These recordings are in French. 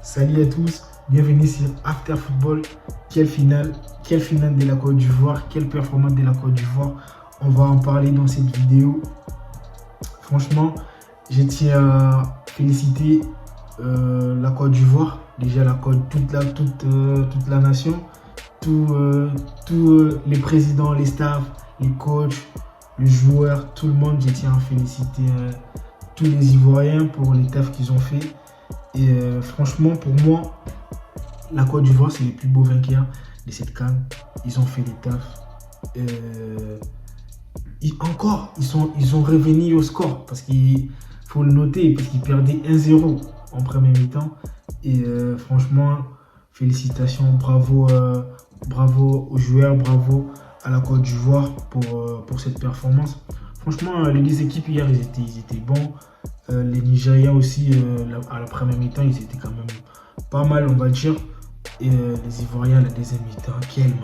Salut à tous, bienvenue sur After Football. Quelle finale de la Côte d'Ivoire, quelle performance de la Côte d'Ivoire. On va en parler dans cette vidéo. Franchement, je tiens à féliciter la Côte d'Ivoire, déjà toute la nation, tous les présidents, les staffs, les coachs, les joueurs, tout le monde. Je tiens à féliciter tous les Ivoiriens pour les tafs qu'ils ont fait. Et franchement, pour moi, la Côte d'Ivoire, c'est les plus beaux vainqueurs de cette CAN. Ils ont fait les tafs. Ils sont revenus au score parce qu'il faut le noter, parce qu'ils perdaient 1-0 en premier mi-temps. Et franchement, félicitations, bravo aux joueurs, bravo à la Côte d'Ivoire pour cette performance. Franchement, les deux équipes hier, ils étaient bons. Les Nigériens aussi, à la première mi-temps, ils étaient quand même pas mal, on va dire. Et les Ivoiriens, la deuxième mi-temps, quel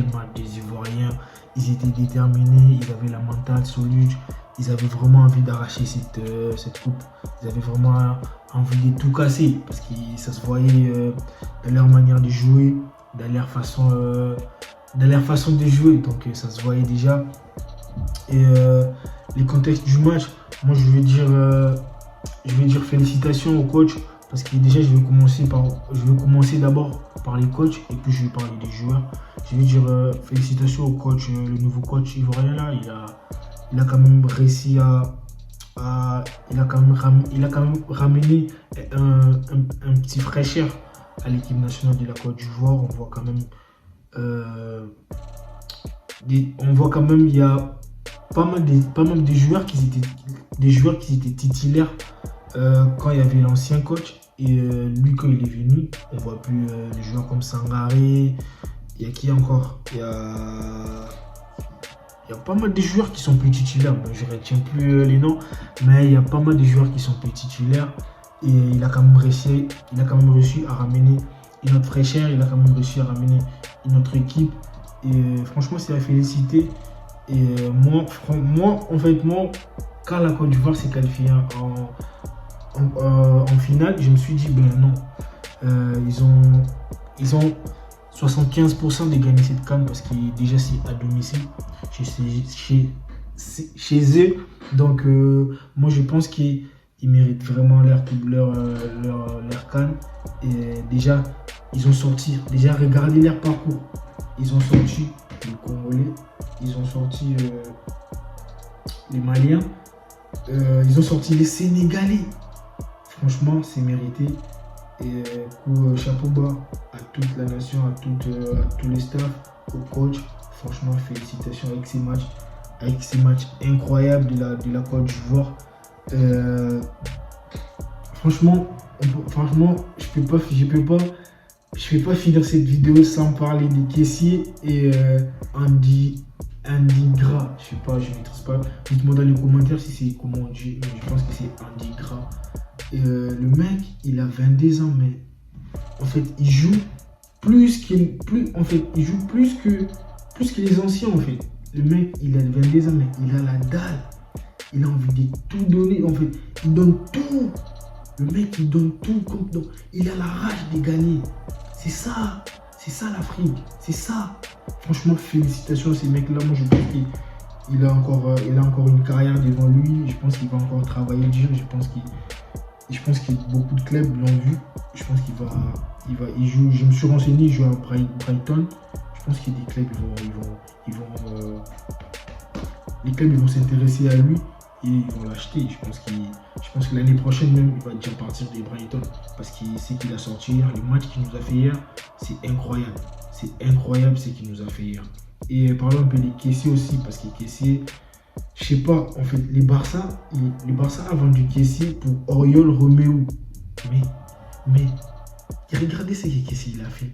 match des Ivoiriens. Ils étaient déterminés, ils avaient la mentale solide, ils avaient vraiment envie d'arracher cette coupe. Ils avaient vraiment envie de tout casser parce que ça se voyait dans leur manière de jouer, dans leur façon de jouer. Donc ça se voyait déjà. Et les contextes du match, moi je vais dire félicitations au coach parce que déjà je vais commencer d'abord par les coachs et puis je vais parler des joueurs. Je vais dire félicitations au coach, le nouveau coach ivoirien là, il a quand même réussi il a quand même ramené un petit fraîcheur à l'équipe nationale de la Côte d'Ivoire. On voit quand même il y a pas mal de joueurs qui étaient titulaires quand il y avait l'ancien coach. Et lui, quand il est venu, on voit plus des joueurs comme Sangaré. Il y a qui encore? Il y a pas mal de joueurs qui sont plus titulaires. Bon, je ne retiens plus les noms, mais il y a pas mal de joueurs qui sont plus titulaires. Et il a quand même réussi à ramener une autre fraîcheur. Il a quand même réussi à ramener une autre équipe. Et franchement, c'est à féliciter. Et moi, quand la Côte d'Ivoire s'est qualifiée en finale, je me suis dit, ben non, ils ont 75% de gagner cette CAN parce que déjà c'est à domicile chez eux. Donc moi je pense qu'ils méritent vraiment leur CAN. Et déjà ils ont sorti, regardez leur parcours. Ils ont sorti les Congolais, ils ont sorti les Maliens, ils ont sorti les Sénégalais. Franchement, c'est mérité. Et chapeau bas à toute la nation, à tous les staffs, au coach. Franchement, félicitations avec ces matchs incroyables de la Côte d'Ivoire. Franchement, je peux pas finir cette vidéo sans parler des caissiers et Andy Gras. Je sais pas, je ne maîtrise pas. Dites-moi dans les commentaires si c'est comment on dit, mais je pense que c'est Andy Gras. Et le mec, il a 22 ans, mais en fait, il joue plus que les anciens, en fait. Le mec, il a 22 ans, mais il a la dalle. Il a envie de tout donner, en fait. Il donne tout. Le mec, il donne tout. Il a la rage de gagner. C'est ça l'Afrique. C'est ça. Franchement, félicitations à ces mecs-là. Moi, je pense qu'il a encore une carrière devant lui. Je pense qu'il va encore travailler dur. Je pense que beaucoup de clubs l'ont vu. Je pense il joue. Je me suis renseigné, il joue à Brighton. Je pense que des clubs ils vont s'intéresser à lui et ils vont l'acheter. Je pense que l'année prochaine même, il va déjà partir de Brighton parce qu'il sait qu'il a sorti hier. Le match qu'il nous a fait hier, c'est incroyable. C'est incroyable ce qu'il nous a fait hier. Et parlons un peu des caissiers aussi parce que les caissiers, je sais pas, en fait, les Barça a vendu Kessié pour Oriol Romeu. Mais regardez ce que Kessié il a fait.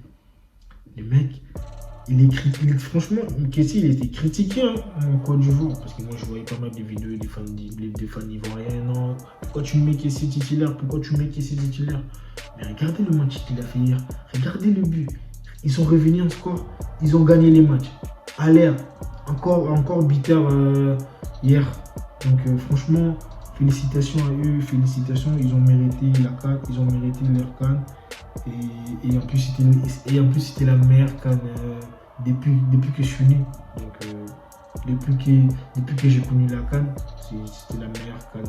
Le mec, franchement, Kessié il était critiqué en Côte d'Ivoire. Parce que moi je voyais pas mal de vidéos des fans ivoiriens. Non, pourquoi tu mets Kessié titulaire? Mais regardez le match qu'il a fait hier. Regardez le but. Ils sont revenus en score. Ils ont gagné les matchs. À l'air. Encore bitter hier. Donc franchement, félicitations à eux, félicitations. Ils ont mérité la CAN, ils ont mérité leur CAN. Et en plus, c'était la meilleure CAN depuis que je suis né. Donc, depuis que j'ai connu la CAN, c'était la meilleure CAN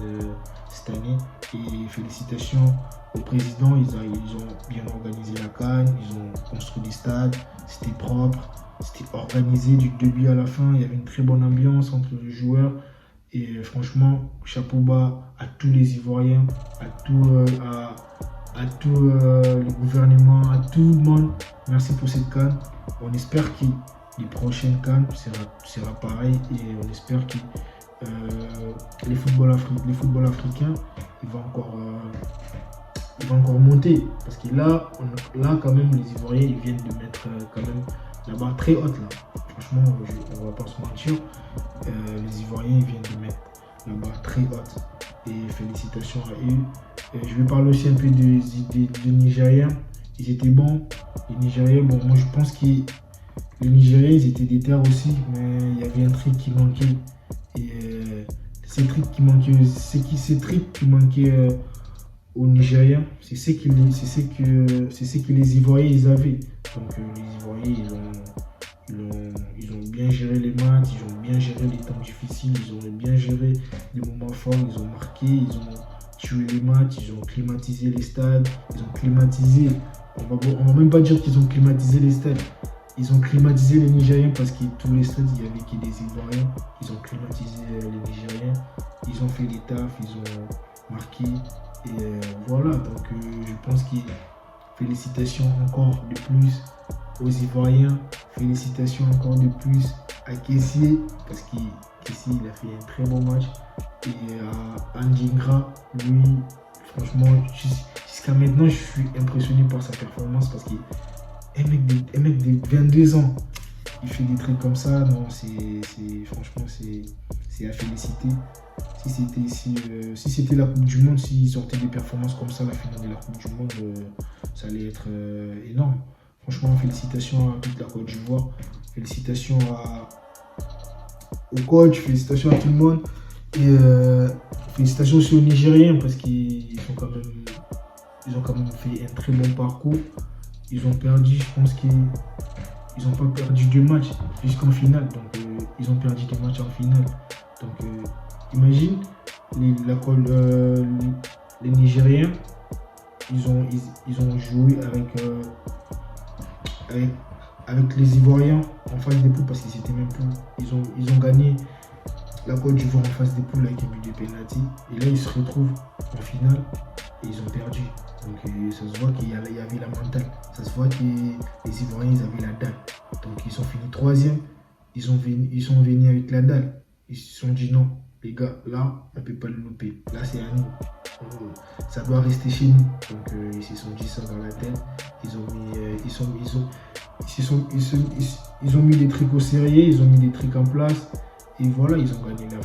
cette année. Et félicitations au président, ils ont bien organisé la CAN, ils ont construit des stades, c'était propre, c'était organisé du début à la fin, il y avait une très bonne ambiance entre les joueurs. Et franchement, chapeau bas à tous les Ivoiriens, à tout le gouvernement, à tout le monde. Merci pour cette CAN. On espère que les prochaines CAN sera pareil et on espère que les footballs africains ils vont encore monter. Parce que là quand même, les Ivoiriens ils viennent de mettre quand même la barre très haute là. Franchement, on va pas se mentir. Les Ivoiriens ils viennent de mettre la barre très haute. Et félicitations à eux. Je vais parler aussi un peu des Nigériens. Ils étaient bons. Les Nigériens, bon, moi je pense que les Nigériens ils étaient déter aussi, mais il y avait un truc qui manquait. Et ces trucs qui manquaient aux Nigériens, c'est ce que les Ivoiriens ils avaient. Donc les Ivoiriens ils ont bien géré les matchs, ils ont bien géré les temps difficiles, ils ont bien géré les moments forts, ils ont marqué, ils ont tué les matchs, ils ont climatisé les stades, ils ont climatisé, on va même pas dire qu'ils ont climatisé les stades, ils ont climatisé les Nigériens parce que tous les stades il y avait que des Ivoiriens, ils ont climatisé les Nigériens, ils ont fait les tafs, ils ont marqué et voilà, donc je pense que félicitations encore de plus aux Ivoiriens, félicitations encore de plus à Kessié parce que Kessié il a fait un très bon match et à Ndingra, lui franchement jusqu'à maintenant je suis impressionné par sa performance parce qu'un mec de 22 ans il fait des trucs comme ça, non franchement c'est à féliciter. Si c'était la Coupe du Monde, s'ils sortaient des performances comme ça, la finale de la Coupe du Monde, ça allait être énorme. Franchement, félicitations à toute la Côte d'Ivoire, félicitations au coach, félicitations à tout le monde. Et félicitations aussi aux Nigériens parce qu'ils ont quand même fait un très bon parcours. Ils ont perdu, je pense qu'ils n'ont pas perdu deux matchs jusqu'en finale. Donc ils ont perdu deux matchs en finale. Donc imagine les Nigériens, ils ont joué avec les Ivoiriens en phase de poule parce qu'ils étaient même poules. Ils ont gagné la Côte d'Ivoire en phase de poule avec un but de penalty. Et là, ils se retrouvent en finale et ils ont perdu. Donc ça se voit qu'il y avait la mentale. Ça se voit que les Ivoiriens, ils avaient la dalle. Donc ils ont fini troisième. Ils sont venus avec la dalle. Ils se sont dit non, les gars, là, on ne peut pas le louper. Là, c'est à nous. Ça doit rester chez nous. Donc ils se sont dit ça dans la tête. Ils ont mis des trucs au sérieux, ils ont mis des trucs en place. Et voilà, ils ont gagné la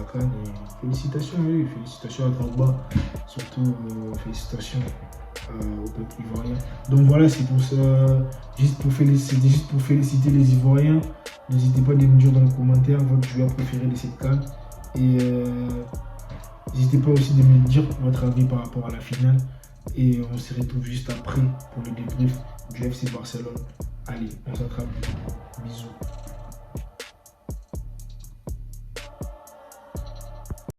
CAN. Et félicitations à eux, félicitations à Drogba. Surtout félicitations au peuple ivoirien. Donc voilà, c'est pour ça, c'était juste pour féliciter les Ivoiriens. N'hésitez pas à me dire dans les commentaires votre joueur préféré de cette CAN. Et n'hésitez pas aussi de me dire votre avis par rapport à la finale. Et on se retrouve juste après pour le débrief du FC Barcelone. Allez, on s'attrape. Bisous.